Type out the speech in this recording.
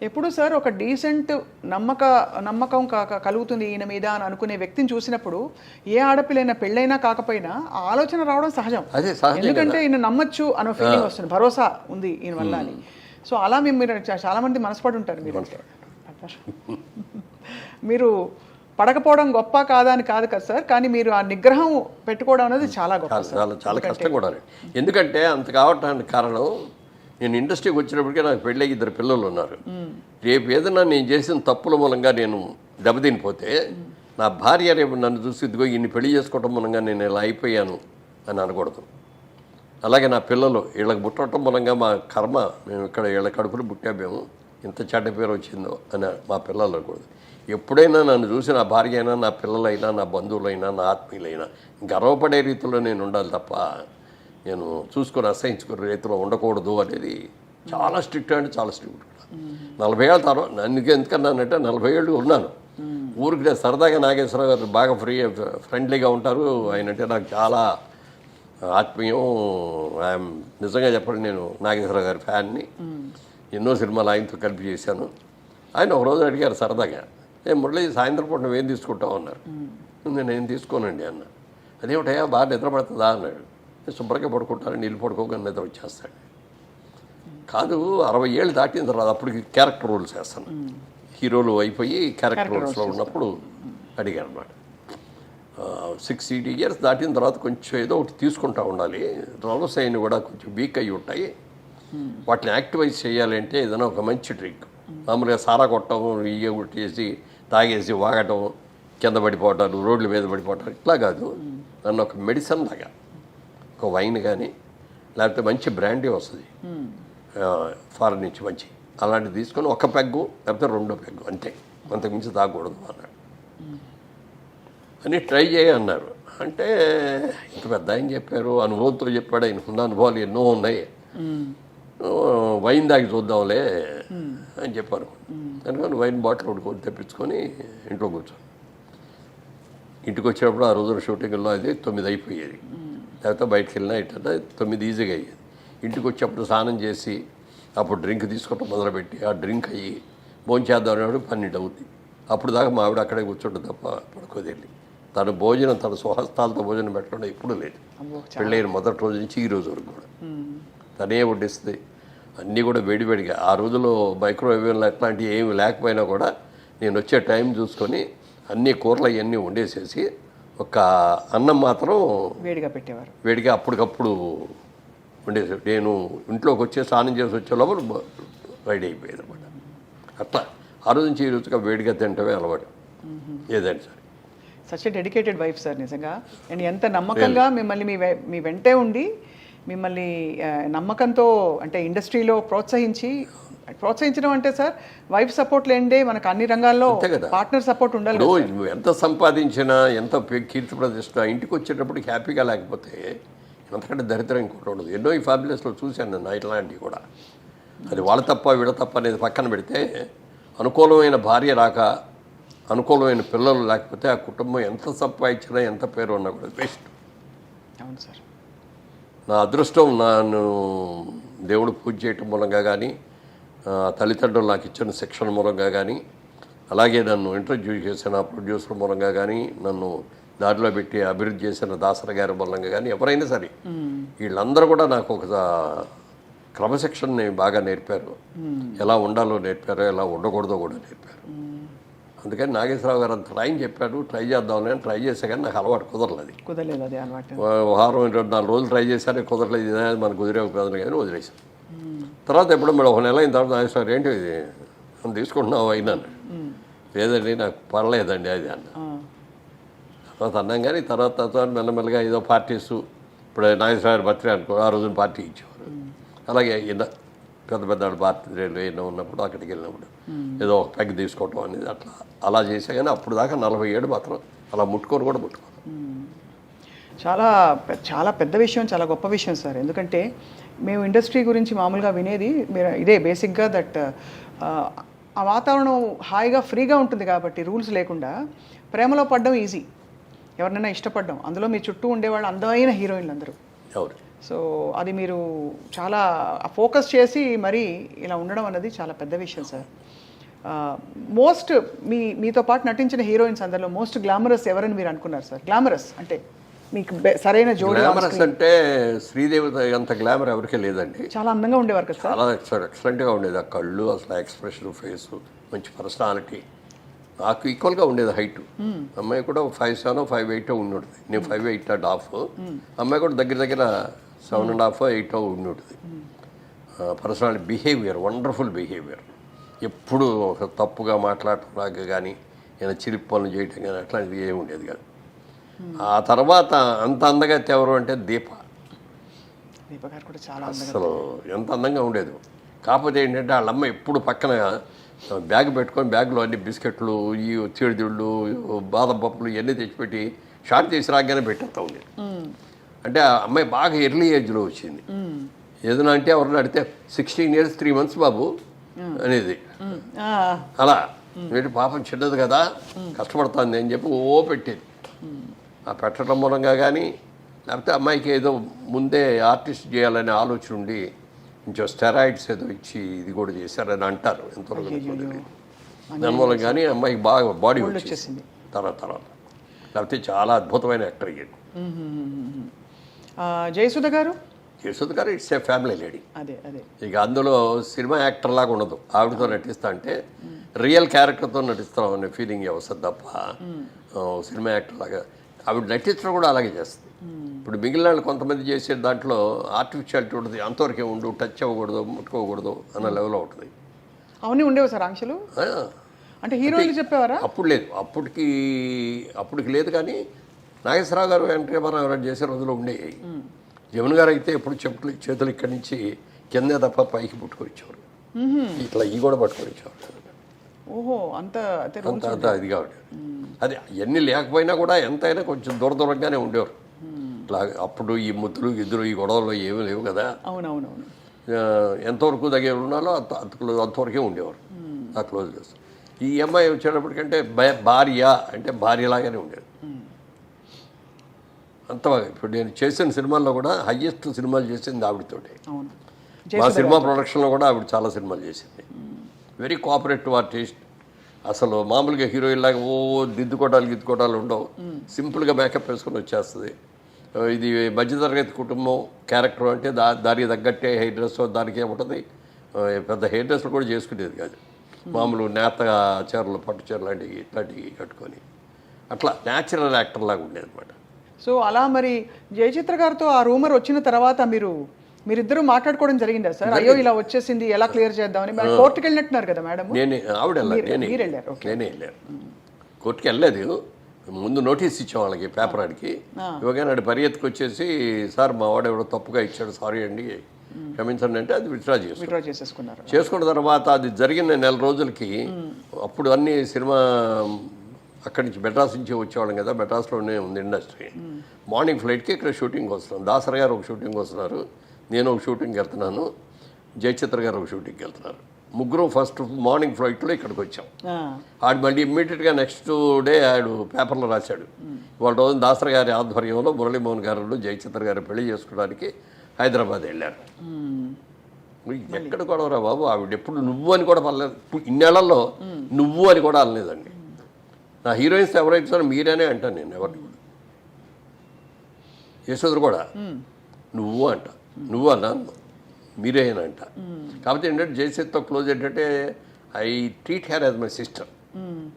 ఎప్పుడు సార్ ఒక డీసెంట్ నమ్మకం కలుగుతుంది ఈయన మీద అని అనుకునే వ్యక్తిని చూసినప్పుడు ఏ ఆడపిల్లైనా పెళ్ళైనా కాకపోయినా ఆ ఆలోచన రావడం సహజం. అదే సహజం, ఎందుకంటే ఈయన నమ్మచ్చు అనే ఫీలింగ్ వస్తుంది, భరోసా ఉంది ఈయన వల్ల అని. సో అలా మీరు చాలా మంది మనసుపడి ఉంటారు మీరు. మీరు పడకపోవడం గొప్ప కాదా అని కాదు కదా సార్, కానీ మీరు ఆ నిగ్రహం పెట్టుకోవడం అనేది చాలా గొప్ప. చాలా కష్టం కూడా. ఎందుకంటే అంత కావటానికి కారణం, నేను ఇండస్ట్రీకి వచ్చినప్పటికీ నాకు పెళ్ళి 2 పిల్లలు ఉన్నారు. రేపు ఏదైనా నేను చేసిన తప్పుల మూలంగా నేను దెబ్బతినిపోతే నా భార్య రేపు నన్ను చూసి ఇదిగో ఇన్ని పెళ్లి చేసుకోవటం మూలంగా నేను ఇలా అయిపోయాను అని అనకూడదు. అలాగే నా పిల్లలు వీళ్ళకి పుట్టడం మూలంగా మా కర్మ, మేము ఇక్కడ వీళ్ళ కడుపులు పుట్టామేమో ఇంత చెడ్డ పేరు వచ్చిందో అని మా పిల్లలు అనకూడదు. ఎప్పుడైనా నన్ను చూసి నా భార్య అయినా, నా పిల్లలైనా, నా బంధువులైనా, నా ఆత్మీయులైనా గర్వపడే రీతిలో నేను ఉండాలి తప్ప నేను చూసుకొని అసహించుకునే రీతిలో ఉండకూడదు అనేది చాలా స్ట్రిక్ట్, అంటే చాలా స్ట్రిక్ట్. 40 ఏళ్ళ తర్వాత నన్ను ఎందుకన్నానంటే 40 ఏళ్ళు ఉన్నాను ఊరికి. నేను సరదాగా నాగేశ్వరరావు గారు బాగా ఫ్రెండ్లీగా ఉంటారు. ఆయన అంటే నాకు చాలా ఆత్మీయం. ఐఎమ్ నిజంగా చెప్పండి, నేను నాగేశ్వరరావు గారి ఫ్యాన్ని. ఎన్నో సినిమాలు ఆయనతో కలిపి చేశాను. ఆయన ఒకరోజు అడిగారు సరదాగా, మురళి సాయంత్రం పూట నువ్వేం తీసుకుంటావు అన్నారు. నేను తీసుకోనండి అన్న. అదేమిటయా బాగా నిద్ర పడుతుందా అన్నాడు. నేను శుభ్రంగా పడుకుంటాను, నీళ్ళు పడుకోగానే నిద్ర వచ్చేస్తాడు. కాదు 60 ఏళ్ళు దాటిన తర్వాత అప్పటికి క్యారెక్టర్ రోల్స్ వేస్తాను. హీరోలు అయిపోయి క్యారెక్టర్ రోల్స్లో ఉన్నప్పుడు అడిగాను అనమాట. 60 ఇయర్స్ దాటిన తర్వాత కొంచెం ఏదో ఒకటి తీసుకుంటూ ఉండాలి. రోల్స్ అయిన కూడా కొంచెం వీక్ అయ్యి ఉంటాయి. వాటిని యాక్టివైజ్ చేయాలంటే ఏదైనా ఒక మంచి డ్రింక్, మామూలుగా సారా కొట్టడం, ఇయ్య కొట్టేసి తాగేసి వాగటం, కింద పడిపోవటాలు, రోడ్ల మీద పడిపోవటాలు ఇట్లా కాదు. నన్ను ఒక మెడిసిన్ లాగా ఒక వైన్ కానీ లేకపోతే మంచి బ్రాండీ వస్తుంది ఫారెన్ నుంచి మంచి, అలాంటివి తీసుకొని 1 పెగ్గు లేకపోతే 2 పెగ్గు అంతే, అంతకుమించి తాగకూడదు అన్నాడు. అని ట్రై చేయన్నారు. అంటే ఇంత పెద్ద ఆయన చెప్పారు, అనుభవంతో చెప్పాడు. ఆయనకున్న అనుభవాలు ఎన్నో ఉన్నాయి. వైన్ దాగి చూద్దాంలే అని చెప్పారు. అందుకని వైన్ బాటిల్ కొడుకొని తెప్పించుకొని ఇంట్లో కూర్చొని, ఇంటికి వచ్చినప్పుడు ఆ రోజున షూటింగ్లో అది 9 అయిపోయేది. లేకపోతే బయటకు వెళ్ళినా ఇట్లా 9 ఈజీగా అయ్యేది. ఇంటికి వచ్చేప్పుడు స్నానం చేసి అప్పుడు డ్రింక్ తీసుకోవటం మొదలుపెట్టి ఆ డ్రింక్ అయ్యి భోంచేద్దాం అనేవాడు 12 అవుతుంది. అప్పుడు దాకా మా ఆవిడ అక్కడే కూర్చోండి తప్ప పడుకోదేళ్ళి. తను భోజనం, తన స్వహస్తాలతో భోజనం పెట్టడం ఎప్పుడూ లేదు. పెళ్ళైన మొదటి రోజు నుంచి ఈ రోజు వరకు కూడా తనే వడ్డిస్తుంది. అన్నీ కూడా వేడివేడిగా. ఆ రోజుల్లో మైక్రోవేవ్లు అట్లాంటివి ఏమి లేకపోయినా కూడా నేను వచ్చే టైం చూసుకొని అన్ని కూరలు అవన్నీ వండేసేసి ఒక అన్నం మాత్రం వేడిగా పెట్టేవారు. వేడిగా అప్పటికప్పుడు వండేసి నేను ఇంట్లోకి వచ్చే స్నానం చేసి వచ్చే లోపల రెడీ అయిపోయేది అనమాట. అట్లా ఆ రోజు నుంచి ఈ రోజుగా వేడిగా తింటమే అలవాటు ఏదైనా సరే. Such a dedicated wife sir నిజంగా. అండ్ ఎంత నమ్మకంగా మిమ్మల్ని మీ వెంటే ఉండి మిమ్మల్ని నమ్మకంతో అంటే ఇండస్ట్రీలో ప్రోత్సహించడం అంటే సార్ వైఫ్ సపోర్ట్ లేండే మనకు అన్ని రంగాల్లో పార్ట్నర్ సపోర్ట్ ఉండాలి. నువ్వు ఎంత సంపాదించినా, ఎంత కీర్తి ప్రతిష్ట, ఇంటికి వచ్చేటప్పుడు హ్యాపీగా లేకపోతే ఎంతకంటే దరిద్రం ఇంకోటి ఉండదు. ఎన్నో ఈ ఫ్యామిలీస్లో చూశాను నేను ఇట్లాంటివి కూడా. అది వాళ్ళ తప్ప వీళ్ళ తప్ప అనేది పక్కన పెడితే, అనుకూలమైన భార్య రాక, అనుకూలమైన పిల్లలు లేకపోతే ఆ కుటుంబం ఎంత సంపాదించినా, ఎంత పేరు ఉన్నా కూడా వేస్ట్. అవును సార్. నా అదృష్టం నన్ను దేవుడు పూజ చేయటం మూలంగా కానీ, తల్లిదండ్రులు నాకు ఇచ్చిన శిక్షణ మూలంగా కానీ, అలాగే నన్ను ఇంట్రడ్యూస్ చేసిన ప్రొడ్యూసర్ మూలంగా కానీ, నన్ను దారిలో పెట్టి అభివృద్ధి చేసిన దాసర గారి మూలంగా కానీ, ఎవరైనా సరే వీళ్ళందరూ కూడా నాకు ఒక క్రమశిక్షణని బాగా నేర్పారు. ఎలా ఉండాలో నేర్పారు, ఎలా ఉండకూడదో కూడా నేర్పారు. అందుకని నాగేశ్వరరావు గారు అంత టైం చెప్పాడు, ట్రై చేద్దామని ట్రై చేసా కానీ నాకు అలవాటు కుదరలేదు. అది అలవాటు వారం 2-4 రోజులు ట్రై చేశాను, కుదరలేదు. ఇది మనకు కుదిరే కుదరదు కానీ వదిలేసాను. తర్వాత ఎప్పుడు మేడం 1 నెల అయిన తర్వాత నాగేశ్వరరావు ఏంటి ఇది మనం తీసుకుంటున్నావు అయినాను. లేదండి నాకు పర్లేదండి అది అన్న. తర్వాత అన్నాం కానీ తర్వాత మెల్లమెల్లగా ఏదో పార్టీస్, ఇప్పుడు నాగేశ్వరరావు బర్త్డే అనుకో, ఆ రోజున పార్టీ ఇచ్చేవారు. అలాగే పెద్ద పెద్ద బర్త్డేలు ఏదో ఉన్నప్పుడు అక్కడికి వెళ్ళినప్పుడు ఏదో ఒక పెగ్ తీసుకోవటం అనేది అలా చేసా. కానీ అప్పుడు దాకా 47 మాత్రం అలా ముట్టుకొని కూడా ముట్టుకోను. చాలా చాలా పెద్ద విషయం, చాలా గొప్ప విషయం సార్. ఎందుకంటే మేము ఇండస్ట్రీ గురించి మామూలుగా వినేది ఇదే బేసిక్గా దట్ ఆ వాతావరణం హాయిగా ఫ్రీగా ఉంటుంది కాబట్టి రూల్స్ లేకుండా ప్రేమలో పడడం ఈజీ, ఎవరినైనా ఇష్టపడడం. అందులో మీ చుట్టూ ఉండేవాళ్ళు అందమైన హీరోయిన్లు అందరూ. సో అది మీరు చాలా ఫోకస్ చేసి మరి ఇలా ఉండడం అన్నది చాలా పెద్ద విషయం సార్. మోస్ట్ మీతో పాటు నటించిన హీరోయిన్స్ అందరిలో మోస్ట్ గ్లామరస్ ఎవరని మీరు అనుకున్నారు సార్? గ్లామరస్ అంటే మీకు సరైన జోడి. గ్లామరస్ అంటే శ్రీదేవి అంత గ్లామర్ ఎవరికీ లేదండి. చాలా అందంగా ఉండేవారు కదా సార్. చాలా ఎక్సలెంట్గా ఉండేది. ఆ కళ్ళు, అసలు ఎక్స్ప్రెషన్, ఫేసు, మంచి పర్సనాలిటీ. నాకు ఈక్వల్గా ఉండేది హైట్. అమ్మాయి కూడా 5'7", 5'8" ఉండి ఉంటుంది. నేను 5'8.5". అమ్మాయి కూడా దగ్గర దగ్గర 7.5, 8 ఉండి ఉంటుంది. Personality, behaviour, wonderful behaviour. ఎప్పుడు ఒక తప్పుగా మాట్లాడటం కానీ ఏదైనా చిలిపి పనులు చేయటం కానీ అట్లాంటిది ఏమి ఉండేది కాదు. ఆ తర్వాత అంత అందగా ఎవరు అంటే దీప. దీప గారు కూడా చాలా అసలు ఎంత అందంగా ఉండేది. కాకపోతే ఏంటంటే వాళ్ళ అమ్మ ఎప్పుడు పక్కన బ్యాగ్ పెట్టుకొని బ్యాగ్లో అన్ని బిస్కెట్లు, ఈ చీడిదిళ్ళు, బాదం పప్పులు ఇవన్నీ తెచ్చిపెట్టి షార్ట్ చేసి రాగానే పెట్టేస్తా ఉండేది. అంటే ఆ అమ్మాయి బాగా ఎర్లీ ఏజ్లో వచ్చింది. ఏదైనా అంటే ఎవరిని అడిగితే 16 years 3 months బాబు అనేది. అలా వీటి పాపం చిన్నది కదా, కష్టపడుతుంది అని చెప్పి పెట్టేది. ఆ పెట్టడం మూలంగా కానీ లేకపోతే అమ్మాయికి ఏదో ముందే ఆర్టిస్ట్ చేయాలనే ఆలోచన ఉండి కొంచెం స్టెరాయిడ్స్ ఏదో ఇచ్చి ఇది కూడా చేశారని అంటారు. ఎంతవరకు దానిమూలం కానీ అమ్మాయికి బాగా బాడీ వచ్చేసింది తర్వాత. లేకపోతే చాలా అద్భుతమైన యాక్టర్ అయ్యాడు. జయసుధ గారు ఇట్స్ ఏ ఫ్యామిలీ లేడీ. అదే ఇక అందులో సినిమా యాక్టర్ లాగా ఉండదు. ఆవిడతో నటిస్తా అంటే రియల్ క్యారెక్టర్తో నటిస్తాం అనే ఫీలింగ్ వస్తుంది తప్ప సినిమా యాక్టర్ లాగా ఆవిడ నటించడం కూడా అలాగే చేస్తుంది. ఇప్పుడు మిగిలిన వాళ్ళు కొంతమంది చేసే దాంట్లో ఆర్టిఫిషియాలిటీ ఉంటుంది. అంతవరకే ఉండు, టచ్ అవ్వకూడదు, ముట్టుకోకూడదు అన్న లెవెల్లో ఉంటుంది. అవన్నీ ఉండేవి సార్ ఆంక్షలు. అంటే హీరోయిన్లు చెప్పేవారా? అప్పుడు లేదు, అప్పటికి లేదు. కానీ నాగేశ్వరరావు గారు, ఎన్టీ రామారావు గారు చేసే రోజుల్లో ఉండేవి. జమున గారు అయితే ఎప్పుడు చేతులు ఇక్కడి నుంచి కిందే తప్ప పైకి పుట్టుకొచ్చేవారు. ఇట్లా ఈ కూడా పట్టుకొచ్చేవారు. ఓహో, అంత ఇదిగా ఉండేది. అది అవన్నీ లేకపోయినా కూడా ఎంతైనా కొంచెం దూరంగానే ఉండేవారు. ఇట్లా అప్పుడు ఈ ముద్దులు గిద్దులు ఈ గొడవలు ఏమీ లేవు కదా. అవునవునవును. ఎంతవరకు దగ్గర ఉన్నాలో అంతవరకే ఉండేవారు. ఆ క్లోజ్ చేస్తారు. ఈ అమ్మాయి వచ్చేటప్పటికంటే భార్య అంటే భార్యలాగానే ఉండేది. అంత బాగా. ఇప్పుడు నేను చేసిన సినిమాల్లో కూడా హయ్యెస్ట్ సినిమాలు చేసింది ఆవిడతోటి. మా సినిమా ప్రొడక్షన్లో కూడా ఆవిడ చాలా సినిమాలు చేసింది. Very cooperative artist. అసలు మామూలుగా హీరోయిన్ లాగా గిద్దుకోటాలు ఉండవు. సింపుల్గా మేకప్ వేసుకొని వచ్చేస్తుంది. ఇది మధ్యతరగతి కుటుంబం క్యారెక్టర్ అంటే దానికి తగ్గట్టే హెయిర్ డ్రెస్ దానికే ఉంటుంది. పెద్ద హెయిర్ డ్రెస్లు కూడా చేసుకునేది కాదు. మామూలు నేత చీరలు, పట్టు చీరలు లాంటివి ఇట్లాంటివి కట్టుకొని అట్లా న్యాచురల్ యాక్టర్ లాగా ఉండేది అనమాట. సో అలా మరి జయచిత్ర గారితో ఆ రూమర్ వచ్చిన తర్వాత మీరిద్దరూ మాట్లాడుకోవడం జరిగిందా సార్? అయ్యో ఇలా వచ్చేసింది, ఎలా క్లియర్ చేద్దామని. కోర్టుకి వెళ్ళినట్టున్నారు కదా మేడం? నేనే వెళ్ళాను. కోర్టుకి వెళ్ళలేదు. ముందు నోటీస్ ఇచ్చాం వాళ్ళకి, పేపర్ ఆడికి. ఇవ్వగానే పరిగెత్తుకు వచ్చేసి, సార్ మా వాడు ఎవడో తప్పుగా ఇచ్చాడు, సారీ అండి క్షమించండి అంటే అది విత్డ్రా చేసుకున్నారు. చేసుకున్న తర్వాత అది జరిగిన 4 రోజులకి అప్పుడు అన్ని సినిమా అక్కడి నుంచి మెడ్రాస్ నుంచి వచ్చేవాళ్ళం కదా. మెడ్రాస్లోనే ఉంది ఇండస్ట్రీ. మార్నింగ్ ఫ్లైట్కి ఇక్కడ షూటింగ్కి వస్తున్నాం. దాసరి గారు ఒక షూటింగ్ వస్తున్నారు, నేను ఒక షూటింగ్కి వెళ్తున్నాను, జయచిత్ర గారు ఒక షూటింగ్కి వెళ్తున్నారు. ముగ్గురు ఫస్ట్ మార్నింగ్ ఫ్లైట్లో ఇక్కడికి వచ్చాం. ఆడు మళ్ళీ ఇమ్మీడియట్గా నెక్స్ట్ డే ఆడు పేపర్లో రాశాడు, వాళ్ళ రోజు దాసరి గారి ఆధ్వర్యంలో మురళీమోహన్ గారు జయచిత్ర గారు పెళ్లి చేసుకోవడానికి హైదరాబాద్ వెళ్ళారు. ఎక్కడ గొడవరా బాబు, ఆవిడ ఎప్పుడు నువ్వు అని కూడా పర్లేదు. ఇన్నేళ్లలో నువ్వు అని కూడా అనలేదండి. నా హీరోయిన్స్ ఎవరైతే మీరేనే అంటాను నేను, ఎవరిని కూడా. యశోదరు కూడా నువ్వు అంట, నువ్వు అన్నాను, మీరే అని అంట. కాబట్టి ఏంటంటే జయసేత్తో క్లోజ్ ఏంటంటే I treat her as my sister.